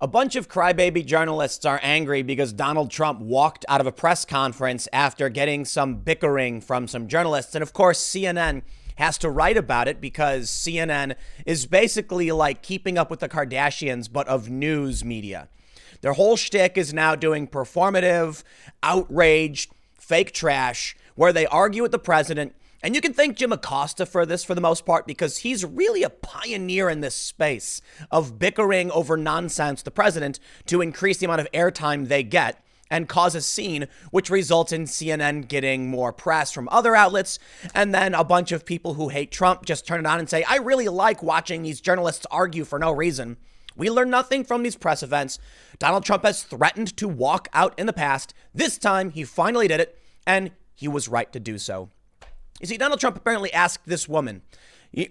A bunch of crybaby journalists are angry because Donald Trump walked out of a press conference after getting some bickering from some journalists. And of course, CNN has to write about it because CNN is basically like Keeping Up with the Kardashians, but of news media. Their whole shtick is now doing performative, outraged, fake trash, where they argue with the president. And you can thank Jim Acosta for this for the most part, because he's really a pioneer in this space of bickering over nonsense the president to increase the amount of airtime they get and cause a scene, which results in CNN getting more press from other outlets. And then a bunch of people who hate Trump just turn it on and say, I really like watching these journalists argue for no reason. We learn nothing from these press events. Donald Trump has threatened to walk out in the past. This time, he finally did it, and he was right to do so. You see, Donald Trump apparently asked this woman,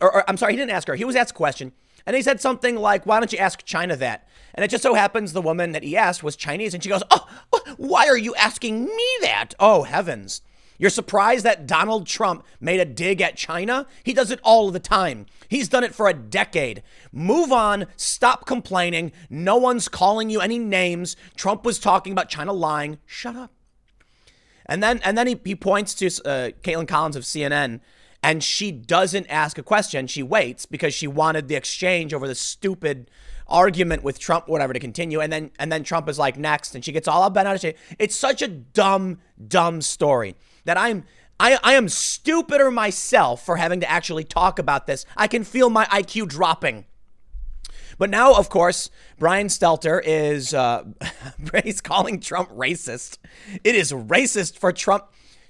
I'm sorry, he didn't ask her. He was asked a question, and he said something like, why don't you ask China that? And it just so happens the woman that he asked was Chinese, and she goes, oh, why are you asking me that? Oh, heavens. You're surprised that Donald Trump made a dig at China? He does it all the time. He's done it for a decade. Move on. Stop complaining. No one's calling you any names. Trump was talking about China lying. Shut up. And then he points to Caitlin Collins of CNN, and she doesn't ask a question. She waits because she wanted the exchange over the stupid argument with Trump, whatever, to continue. And then Trump is like, next, and she gets all bent out of shape. It's such a dumb story that I am stupider myself for having to actually talk about this. I can feel my IQ dropping. But now, of course, Brian Stelter is he's calling Trump racist. It is racist for Trump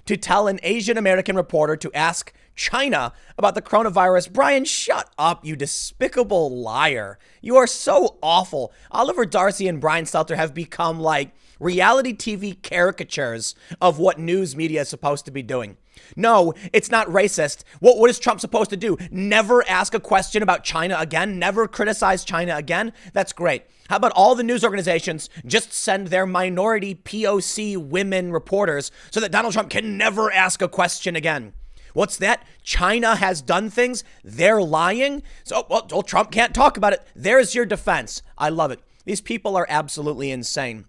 to tell an Asian American reporter to ask China about the coronavirus. Brian, shut up, you despicable liar. You are so awful. Oliver Darcy and Brian Stelter have become like reality TV caricatures of what news media is supposed to be doing. No, it's not racist. What is Trump supposed to do? Never ask a question about China again? Never criticize China again? That's great. How about all the news organizations just send their minority POC women reporters so that Donald Trump can never ask a question again? What's that? China has done things. They're lying. So, well, Trump can't talk about it. There's your defense. I love it. These people are absolutely insane.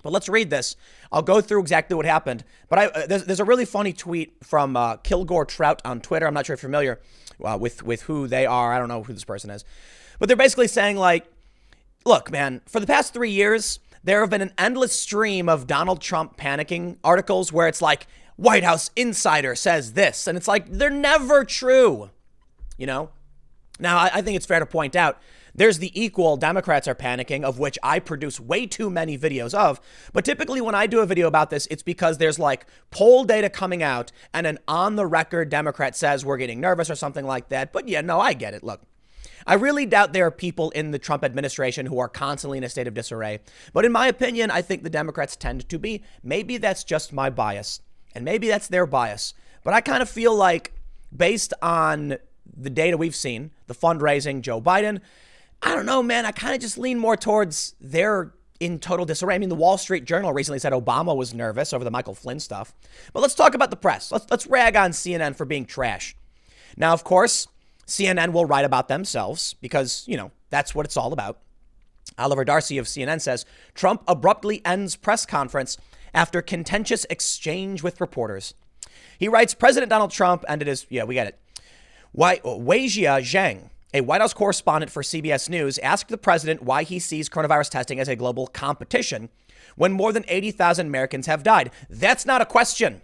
But let's read this. I'll go through exactly what happened. But there's a really funny tweet from Kilgore Trout on Twitter. I'm not sure if you're familiar with who they are. I don't know who this person is. But they're basically saying, like, look, man, for the past 3 years, there have been an endless stream of Donald Trump panicking articles where it's like, White House insider says this. And it's like, they're never true. You know? Now, I think it's fair to point out, there's the equal Democrats are panicking, of which I produce way too many videos of. But typically when I do a video about this, it's because there's like poll data coming out and an on the record Democrat says we're getting nervous or something like that. But yeah, no, I get it. Look, I really doubt there are people in the Trump administration who are constantly in a state of disarray. But in my opinion, I think the Democrats tend to be. Maybe that's just my bias, and maybe that's their bias. But I kind of feel like, based on the data we've seen, the fundraising, Joe Biden, I don't know, man. I kind of just lean more towards they're in total disarray. I mean, the Wall Street Journal recently said Obama was nervous over the Michael Flynn stuff. But let's talk about the press. Let's rag on CNN for being trash. Now, of course, CNN will write about themselves because, you know, that's what it's all about. Oliver Darcy of CNN says, Trump abruptly ends press conference after contentious exchange with reporters. He writes, President Donald Trump ended his, yeah, we get it. Weijia Zhang, a White House correspondent for CBS News, asked the president why he sees coronavirus testing as a global competition when more than 80,000 Americans have died. That's not a question.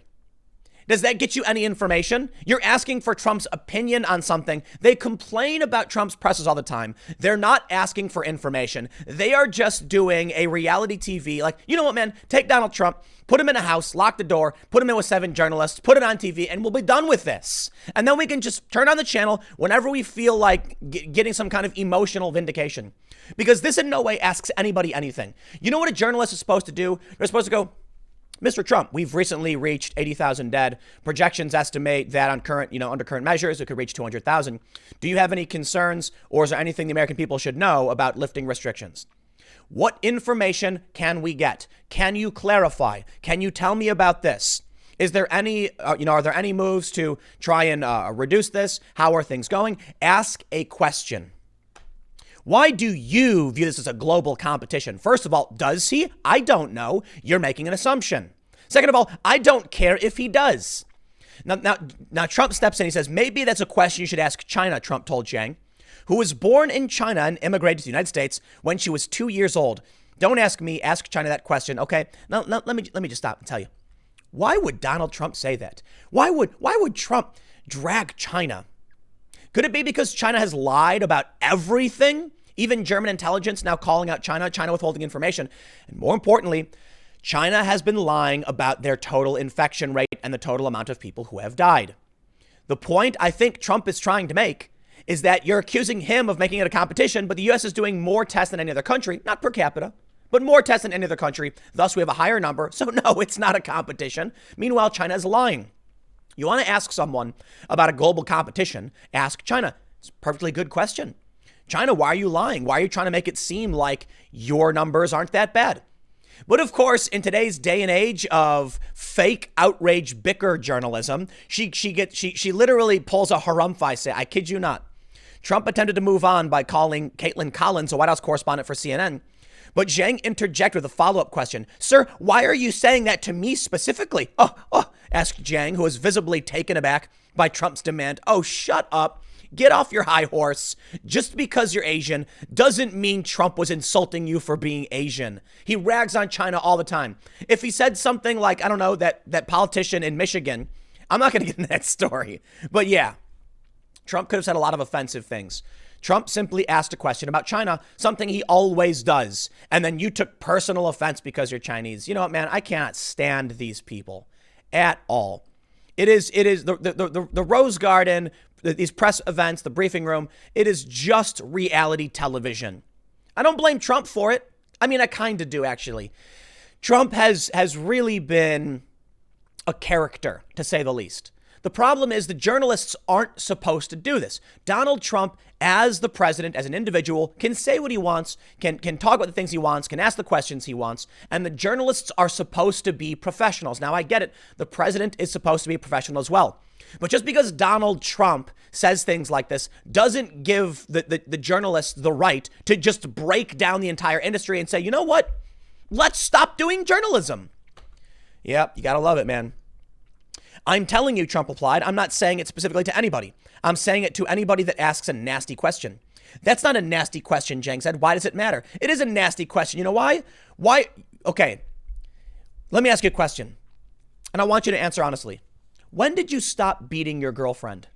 Does that get you any information? You're asking for Trump's opinion on something. They complain about Trump's presses all the time. They're not asking for information. They are just doing a reality TV. Like, you know what, man? Take Donald Trump, put him in a house, lock the door, put him in with 7 journalists, put it on TV, and we'll be done with this. And then we can just turn on the channel whenever we feel like getting some kind of emotional vindication. Because this in no way asks anybody anything. You know what a journalist is supposed to do? They're supposed to go, Mr. Trump, we've recently reached 80,000 dead. Projections estimate that on under current measures, it could reach 200,000. Do you have any concerns, or is there anything the American people should know about lifting restrictions? What information can we get? Can you clarify? Can you tell me about this? Is there any, are there any moves to try and reduce this? How are things going? Ask a question. Why do you view this as a global competition? First of all, does he? I don't know. You're making an assumption. Second of all, I don't care if he does. Now Trump steps in. He says, maybe that's a question you should ask China, Trump told Zhang, who was born in China and immigrated to the United States when she was 2 years old. Don't ask me, ask China that question. Okay, now let me just stop and tell you. Why would Donald Trump say that? Why would Trump drag China? Could it be because China has lied about everything? Even German intelligence now calling out China withholding information. And more importantly, China has been lying about their total infection rate and the total amount of people who have died. The point I think Trump is trying to make is that you're accusing him of making it a competition, but the U.S. is doing more tests than any other country, not per capita, but more tests than any other country. Thus, we have a higher number. So no, it's not a competition. Meanwhile, China is lying. You want to ask someone about a global competition, ask China. It's a perfectly good question. China, why are you lying? Why are you trying to make it seem like your numbers aren't that bad? But of course, in today's day and age of fake outrage bicker journalism, she literally pulls a harumph, I say. I kid you not. Trump attempted to move on by calling Caitlin Collins, a White House correspondent for CNN. But Zhang interjected with a follow-up question. Sir, why are you saying that to me specifically? Asked Zhang, who was visibly taken aback by Trump's demand. Oh, shut up. Get off your high horse. Just because you're Asian doesn't mean Trump was insulting you for being Asian. He rags on China all the time. If he said something like, I don't know, that politician in Michigan, I'm not going to get into that story. But yeah, Trump could have said a lot of offensive things. Trump simply asked a question about China, something he always does. And then you took personal offense because you're Chinese. You know what, man? I cannot stand these people at all. It is the Rose Garden, these press events, the briefing room. It is just reality television. I don't blame Trump for it. I mean, I kind of do, actually. Trump has really been a character, to say the least. The problem is the journalists aren't supposed to do this. Donald Trump, as the president, as an individual, can say what he wants, can talk about the things he wants, can ask the questions he wants, and the journalists are supposed to be professionals. Now, I get it. The president is supposed to be a professional as well. But just because Donald Trump says things like this doesn't give the journalists the right to just break down the entire industry and say, you know what? Let's stop doing journalism. Yep, you gotta love it, man. I'm telling you, Trump replied, I'm not saying it specifically to anybody. I'm saying it to anybody that asks a nasty question. That's not a nasty question, Zhang said. Why does it matter? It is a nasty question. You know why? Why? Okay, let me ask you a question. And I want you to answer honestly. When did you stop beating your girlfriend?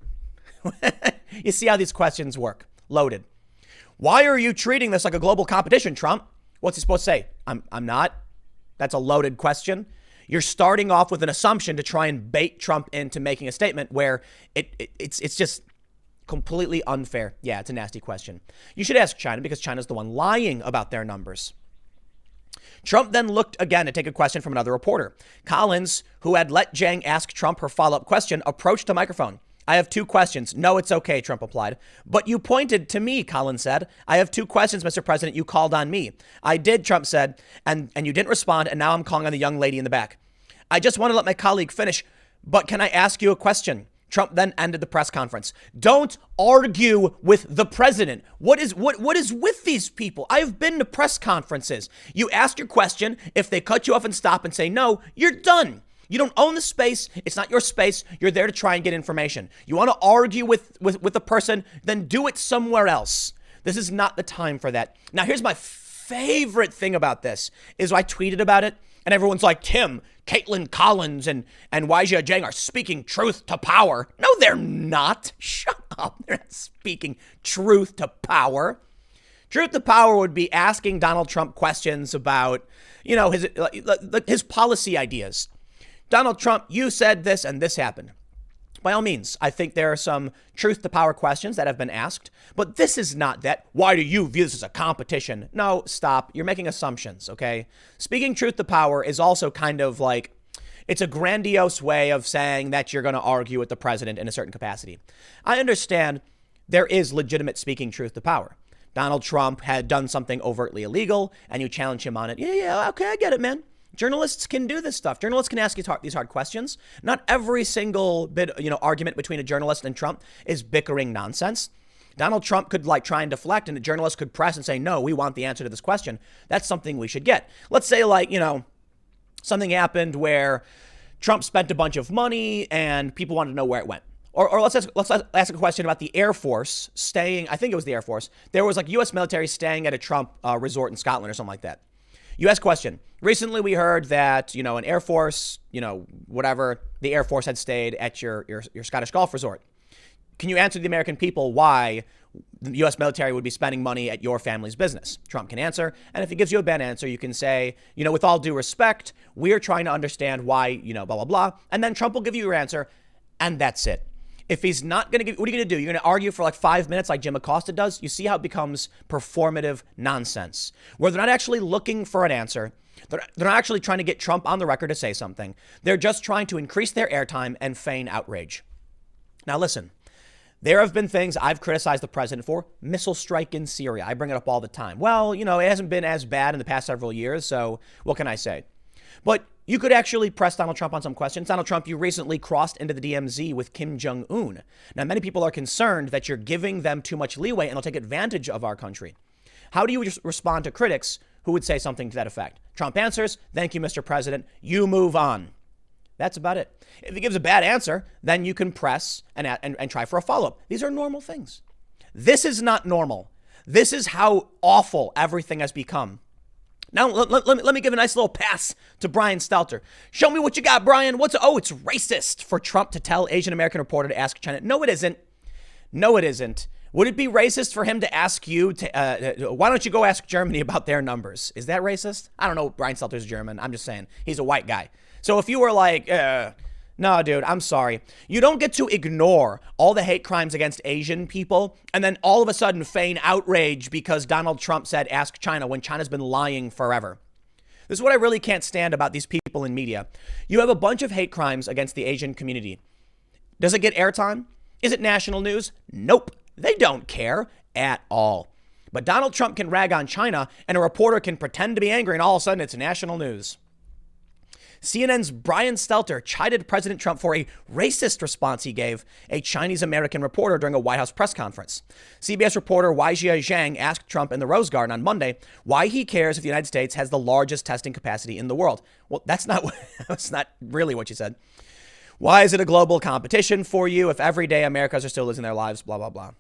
You see how these questions work. Loaded. Why are you treating this like a global competition, Trump? What's he supposed to say? I'm not. That's a loaded question. You're starting off with an assumption to try and bait Trump into making a statement where it's just completely unfair. Yeah, it's a nasty question. You should ask China because China's the one lying about their numbers. Trump then looked again to take a question from another reporter. Collins, who had let Zhang ask Trump her follow-up question, approached the microphone. I have two questions. No, it's okay, Trump replied. But you pointed to me, Collins said. I have two questions, Mr. President. You called on me. I did, Trump said, and you didn't respond, and now I'm calling on the young lady in the back. I just want to let my colleague finish, but can I ask you a question? Trump then ended the press conference. Don't argue with the president. What is with these people? I've been to press conferences. You ask your question. If they cut you off and stop and say no, you're done. You don't own the space. It's not your space. You're there to try and get information. You want to argue with the person, then do it somewhere else. This is not the time for that. Now, here's my favorite thing about this is I tweeted about it and everyone's like, Tim, Caitlin Collins and Weijia Zhang are speaking truth to power. No, they're not. Shut up. They're not speaking truth to power. Truth to power would be asking Donald Trump questions about, his policy ideas. Donald Trump, you said this and this happened. By all means, I think there are some truth to power questions that have been asked, but this is not that. Why do you view this as a competition? No, stop. You're making assumptions, okay? Speaking truth to power is also kind of like, it's a grandiose way of saying that you're going to argue with the president in a certain capacity. I understand there is legitimate speaking truth to power. Donald Trump had done something overtly illegal and you challenge him on it. Yeah, okay, I get it, man. Journalists can do this stuff. Journalists can ask you these hard questions. Not every single argument between a journalist and Trump is bickering nonsense. Donald Trump could like try and deflect, and a journalist could press and say, no, we want the answer to this question. That's something we should get. Let's say like, something happened where Trump spent a bunch of money and people wanted to know where it went. Or let's ask a question about the Air Force staying. I think it was the Air Force. There was like U.S. military staying at a Trump resort in Scotland or something like that. U.S. question. Recently, we heard that, an Air Force, whatever, the Air Force had stayed at your Scottish golf resort. Can you answer the American people why the U.S. military would be spending money at your family's business? Trump can answer. And if he gives you a bad answer, you can say, with all due respect, we're trying to understand why, blah, blah, blah. And then Trump will give you your answer. And that's it. If he's not going to give, what are you going to do? You're going to argue for like 5 minutes like Jim Acosta does? You see how it becomes performative nonsense, where they're not actually looking for an answer. They're not actually trying to get Trump on the record to say something. They're just trying to increase their airtime and feign outrage. Now, listen, there have been things I've criticized the president for. Missile strike in Syria. I bring it up all the time. Well, it hasn't been as bad in the past several years, so what can I say? But you could actually press Donald Trump on some questions. Donald Trump, you recently crossed into the DMZ with Kim Jong-un. Now, many people are concerned that you're giving them too much leeway and they'll take advantage of our country. How do you respond to critics who would say something to that effect? Trump answers, thank you, Mr. President. You move on. That's about it. If he gives a bad answer, then you can press and try for a follow-up. These are normal things. This is not normal. This is how awful everything has become. Now, let me give a nice little pass to Brian Stelter. Show me what you got, Brian. It's racist for Trump to tell Asian American reporter to ask China. No, it isn't. No, it isn't. Would it be racist for him to ask you why don't you go ask Germany about their numbers? Is that racist? I don't know. Brian Stelter's German. I'm just saying he's a white guy. So if you were like, no, dude, I'm sorry. You don't get to ignore all the hate crimes against Asian people and then all of a sudden feign outrage because Donald Trump said, ask China, when China's been lying forever. This is what I really can't stand about these people in media. You have a bunch of hate crimes against the Asian community. Does it get airtime? Is it national news? Nope. They don't care at all. But Donald Trump can rag on China and a reporter can pretend to be angry and all of a sudden it's national news. CNN's Brian Stelter chided President Trump for a racist response he gave a Chinese-American reporter during a White House press conference. CBS reporter Weijia Zhang asked Trump in the Rose Garden on Monday why he cares if the United States has the largest testing capacity in the world. Well, that's not really what she said. Why is it a global competition for you if every day Americans are still losing their lives, blah, blah, blah.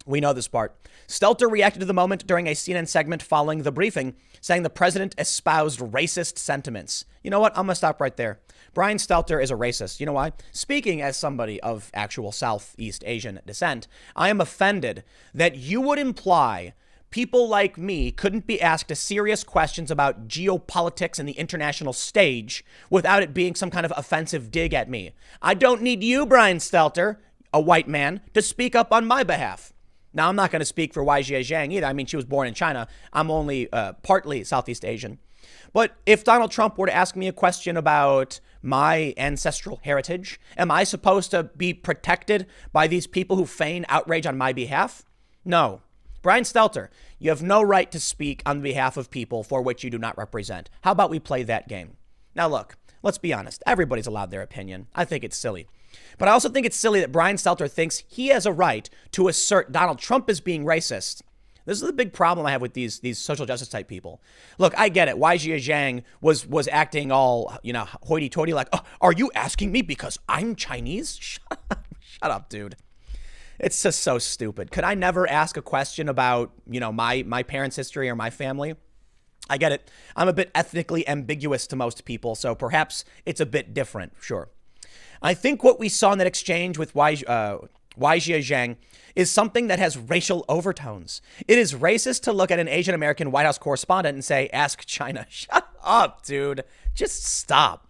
We know this part. Stelter reacted to the moment during a CNN segment following the briefing, saying the president espoused racist sentiments. You know what? I'm going to stop right there. Brian Stelter is a racist. You know why? Speaking as somebody of actual Southeast Asian descent, I am offended that you would imply people like me couldn't be asked serious questions about geopolitics and the international stage without it being some kind of offensive dig at me. I don't need you, Brian Stelter, a white man, to speak up on my behalf. Now, I'm not going to speak for Weijia Zhang either. I mean, she was born in China. I'm only partly Southeast Asian. But if Donald Trump were to ask me a question about my ancestral heritage, am I supposed to be protected by these people who feign outrage on my behalf? No. Brian Stelter, you have no right to speak on behalf of people for which you do not represent. How about we play that game? Now, look, let's be honest. Everybody's allowed their opinion. I think it's silly. But I also think it's silly that Brian Stelter thinks he has a right to assert Donald Trump as being racist. This is the big problem I have with these social justice type people. Look, I get it. Weijia Zhang was acting all, hoity-toity like, oh, are you asking me because I'm Chinese? Shut up, dude. It's just so stupid. Could I never ask a question about, my parents' history or my family? I get it. I'm a bit ethnically ambiguous to most people, so perhaps it's a bit different, sure. I think what we saw in that exchange with Weijia Zhang is something that has racial overtones. It is racist to look at an Asian American White House correspondent and say, ask China. Shut up, dude. Just stop.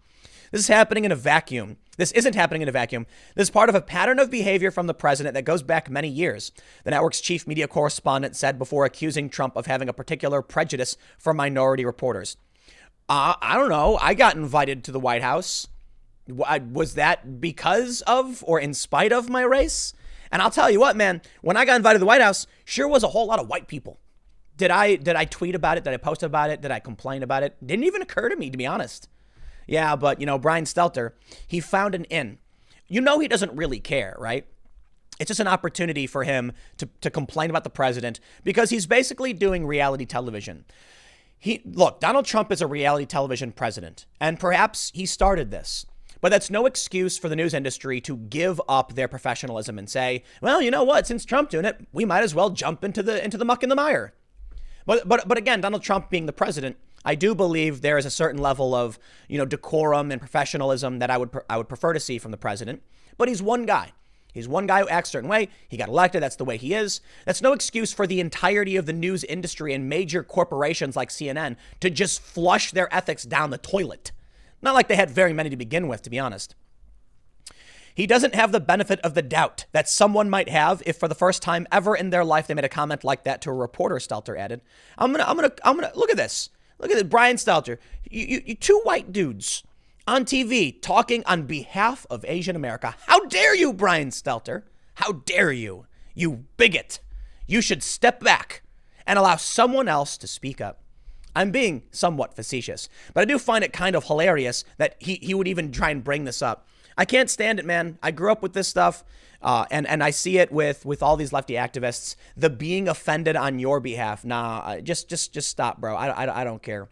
This is happening in a vacuum. This isn't happening in a vacuum. This is part of a pattern of behavior from the president that goes back many years. The network's chief media correspondent said before accusing Trump of having a particular prejudice for minority reporters. I don't know. I got invited to the White House. Was that because of or in spite of my race? And I'll tell you what, man, when I got invited to the White House, sure was a whole lot of white people. Did I tweet about it? Did I post about it? Did I complain about it? Didn't even occur to me, to be honest. Yeah, but, Brian Stelter, he found an in. He doesn't really care, right? It's just an opportunity for him to complain about the president because he's basically doing reality television. Look, Donald Trump is a reality television president, and perhaps he started this. But that's no excuse for the news industry to give up their professionalism and say, well, you know what? Since Trump's doing it, we might as well jump into the muck and the mire. But again, Donald Trump being the president, I do believe there is a certain level of, decorum and professionalism that I would prefer to see from the president. But he's one guy. He's one guy who acts a certain way. He got elected. That's the way he is. That's no excuse for the entirety of the news industry and major corporations like CNN to just flush their ethics down the toilet. Not like they had very many to begin with, to be honest. He doesn't have the benefit of the doubt that someone might have if for the first time ever in their life they made a comment like that to a reporter, Stelter added. I'm gonna look at this. Look at this, Brian Stelter. You two white dudes on TV talking on behalf of Asian America. How dare you, Brian Stelter? How dare you, you bigot? You should step back and allow someone else to speak up. I'm being somewhat facetious, but I do find it kind of hilarious that he would even try and bring this up. I can't stand it, man. I grew up with this stuff, and I see it with all these lefty activists. The being offended on your behalf. Nah, just stop, bro. I don't care.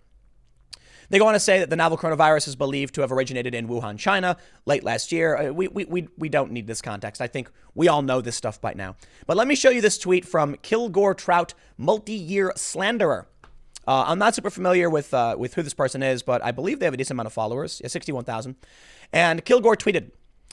They go on to say that the novel coronavirus is believed to have originated in Wuhan, China, late last year. We don't need this context. I think we all know this stuff by now. But let me show you this tweet from Kilgore Trout, multi-year slanderer. I'm not super familiar with who this person is, but I believe they have a decent amount of followers, 61,000. And Kilgore tweeted,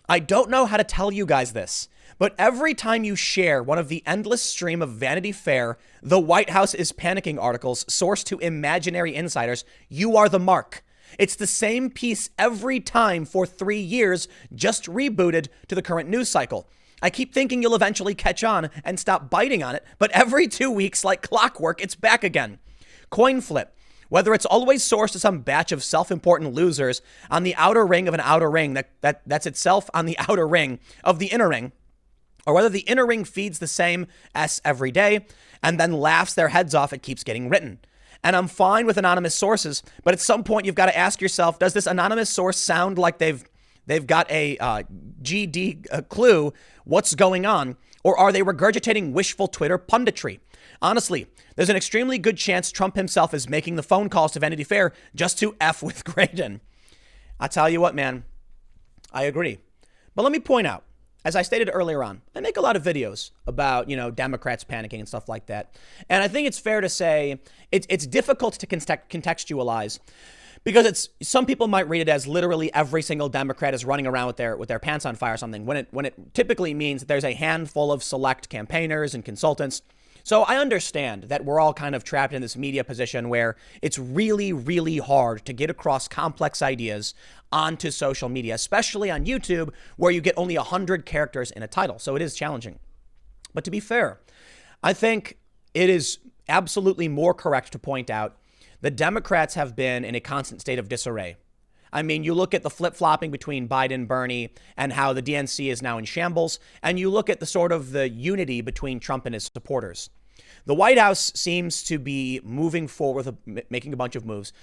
I don't know how to tell you guys this, but every time you share one of the endless stream of Vanity Fair, the White House is panicking articles sourced to imaginary insiders, you are the mark. It's the same piece every time for 3 years, just rebooted to the current news cycle. I keep thinking you'll eventually catch on and stop biting on it, but every 2 weeks, like clockwork, it's back again. Coin flip. Whether it's always sourced to some batch of self-important losers on the outer ring of an outer ring that's itself on the outer ring of the inner ring, or whether the inner ring feeds the same S every day and then laughs their heads off, it keeps getting written. And I'm fine with anonymous sources, but at some point you've got to ask yourself, does this anonymous source sound like they've got a GD clue what's going on, or are they regurgitating wishful Twitter punditry? Honestly, there's an extremely good chance Trump himself is making the phone calls to Vanity Fair just to F with Graydon. I tell you what, man, I agree. But let me point out, as I stated earlier on, I make a lot of videos about, Democrats panicking and stuff like that. And I think it's fair to say it's difficult to contextualize because some people might read it as literally every single Democrat is running around with their pants on fire or something, when it typically means that there's a handful of select campaigners and consultants. So I understand that we're all kind of trapped in this media position where it's really, really hard to get across complex ideas onto social media, especially on YouTube, where you get only 100 characters in a title. So it is challenging. But to be fair, I think it is absolutely more correct to point out the Democrats have been in a constant state of disarray. I mean, you look at the flip-flopping between Biden, Bernie, and how the DNC is now in shambles, and you look at the unity between Trump and his supporters. The White House seems to be moving forward with making a bunch of moves.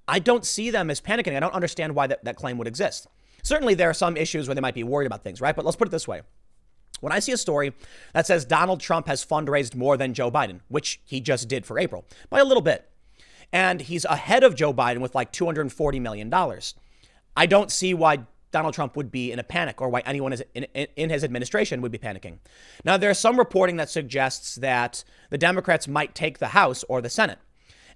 I don't see them as panicking. I don't understand why that claim would exist. Certainly, there are some issues where they might be worried about things, right? But let's put it this way. When I see a story that says Donald Trump has fundraised more than Joe Biden, which he just did for April, by a little bit, and he's ahead of Joe Biden with like $240 million. I don't see why Donald Trump would be in a panic or why anyone in his administration would be panicking. Now, there's some reporting that suggests that the Democrats might take the House or the Senate.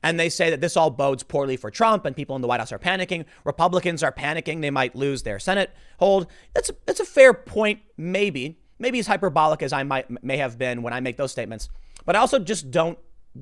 And they say that this all bodes poorly for Trump and people in the White House are panicking. Republicans are panicking. They might lose their Senate hold. That's a fair point, maybe. Maybe as hyperbolic as I may have been when I make those statements. But I also just don't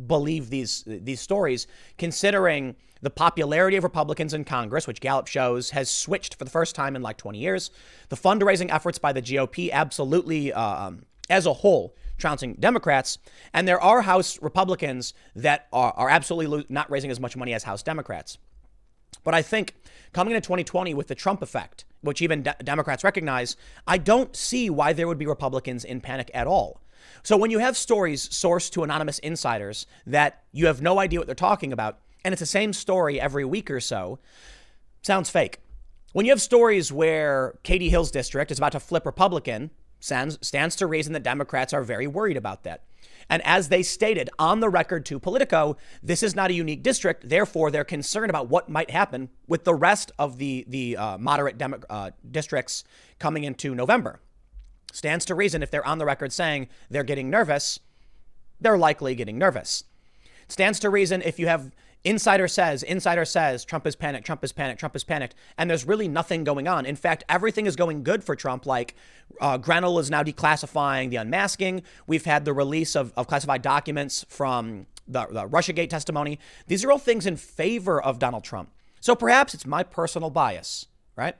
believe these stories, considering the popularity of Republicans in Congress, which Gallup shows has switched for the first time in like 20 years. The fundraising efforts by the GOP absolutely, as a whole, trouncing Democrats. And there are House Republicans that are absolutely not raising as much money as House Democrats. But I think coming into 2020 with the Trump effect, which even Democrats recognize, I don't see why there would be Republicans in panic at all. So when you have stories sourced to anonymous insiders that you have no idea what they're talking about, and it's the same story every week or so, sounds fake. When you have stories where Katie Hill's district is about to flip Republican, Stands to reason that Democrats are very worried about that. And as they stated on the record to Politico, this is not a unique district. Therefore, they're concerned about what might happen with the rest of the moderate districts coming into November. Stands to reason if they're on the record saying they're getting nervous, they're likely getting nervous. Stands to reason if you have insider says, Trump is panicked, and there's really nothing going on. In fact, everything is going good for Trump. Like Grenell is now declassifying the unmasking. We've had the release of classified documents from the Russiagate testimony. These are all things in favor of Donald Trump. So perhaps it's my personal bias, right?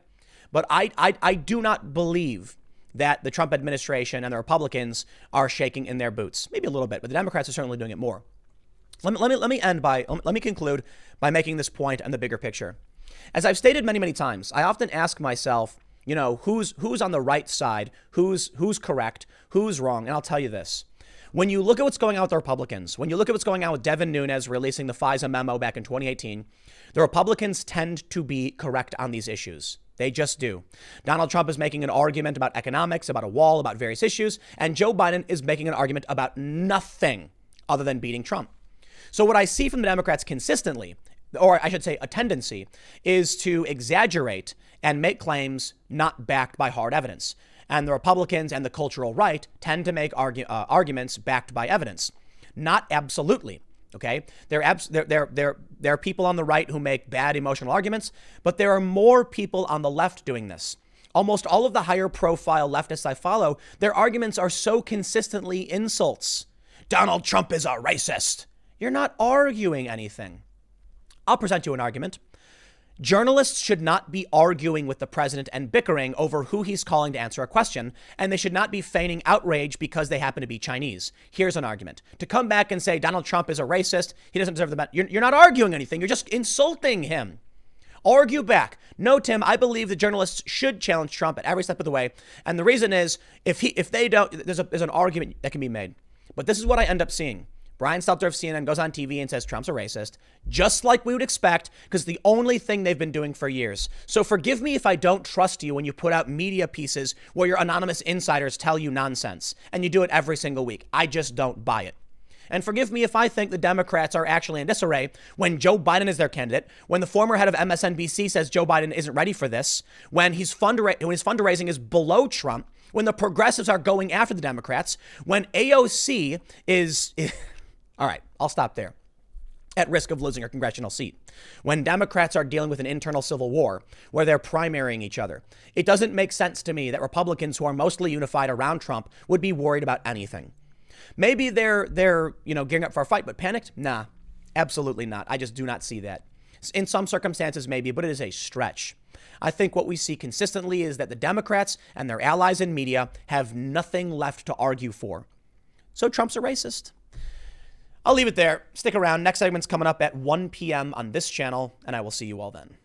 But I do not believe that the Trump administration and the Republicans are shaking in their boots. Maybe a little bit, but the Democrats are certainly doing it more. Let me conclude by making this point on the bigger picture. As I've stated many, many times, I often ask myself, who's on the right side, who's correct, who's wrong. And I'll tell you this. When you look at what's going on with the Republicans, when you look at what's going on with Devin Nunes releasing the FISA memo back in 2018, the Republicans tend to be correct on these issues. They just do. Donald Trump is making an argument about economics, about a wall, about various issues, and Joe Biden is making an argument about nothing other than beating Trump. So what I see from the Democrats consistently, or I should say a tendency, is to exaggerate and make claims not backed by hard evidence. And the Republicans and the cultural right tend to make arguments backed by evidence. Not absolutely, okay? There are people on the right who make bad emotional arguments, but there are more people on the left doing this. Almost all of the higher profile leftists I follow, their arguments are so consistently insults. Donald Trump is a racist. You're not arguing anything. I'll present you an argument. Journalists should not be arguing with the president and bickering over who he's calling to answer a question, and they should not be feigning outrage because they happen to be Chinese. Here's an argument. To come back and say Donald Trump is a racist, he doesn't deserve the bet. You're not arguing anything. You're just insulting him. Argue back. No, Tim, I believe the journalists should challenge Trump at every step of the way. And the reason is if they don't, there's an argument that can be made. But this is what I end up seeing. Brian Stelter of CNN goes on TV and says Trump's a racist, just like we would expect, because the only thing they've been doing for years. So forgive me if I don't trust you when you put out media pieces where your anonymous insiders tell you nonsense, and you do it every single week. I just don't buy it. And forgive me if I think the Democrats are actually in disarray when Joe Biden is their candidate, when the former head of MSNBC says Joe Biden isn't ready for this, when his fundraising is below Trump, when the progressives are going after the Democrats, when AOC is all right, I'll stop there. At risk of losing her congressional seat. When Democrats are dealing with an internal civil war where they're primarying each other, it doesn't make sense to me that Republicans who are mostly unified around Trump would be worried about anything. Maybe they're gearing up for a fight, but panicked? Nah, absolutely not. I just do not see that. In some circumstances, maybe, but it is a stretch. I think what we see consistently is that the Democrats and their allies in media have nothing left to argue for. So Trump's a racist. I'll leave it there. Stick around. Next segment's coming up at 1 p.m. on this channel, and I will see you all then.